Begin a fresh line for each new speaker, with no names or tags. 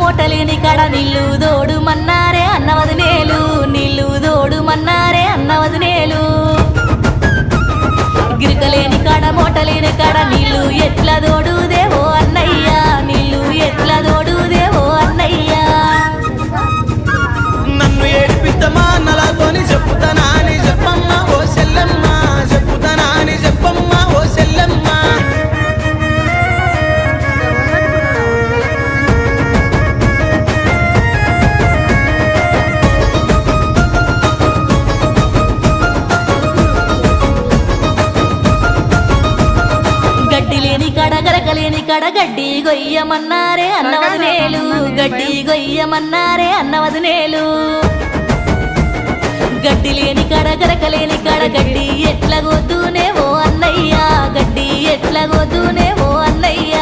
మూటలేని కాడ నీళ్లు దోడు మన్నారే అన్నవదినేలు నీళ్లు దోడు మన్నారే అన్నవదినేలు గిరికలేని కాడ మూటలేని కాడ నీళ్లు ఎట్లా దోడు దేవో అన్నయ్య నీళ్లు ఎట్లా దోడు దేవో అన్నయ్య
నన్ను ఏడిపిస్తమా నలాతోని చెప్పుతానా అని చెప్పమ్మ ఓ చెల్లెమ్మ చెప్పుతానా అని చెప్పమ్మ ఓ చెల్లెమ్మ
గడ్డి లేని కాడ గరకలేని కాడ గడ్డి గొయ్యమన్నారే అన్నవదినేలు గడ్డి గొయ్యమన్నారే అన్నవదినేలు గడ్డి లేని కాడ గరకలేని కాడ గడ్డి ఎట్లా గొద్దునేవో అన్నయ్య గడ్డి ఎట్లా గొద్దునేవో అన్నయ్య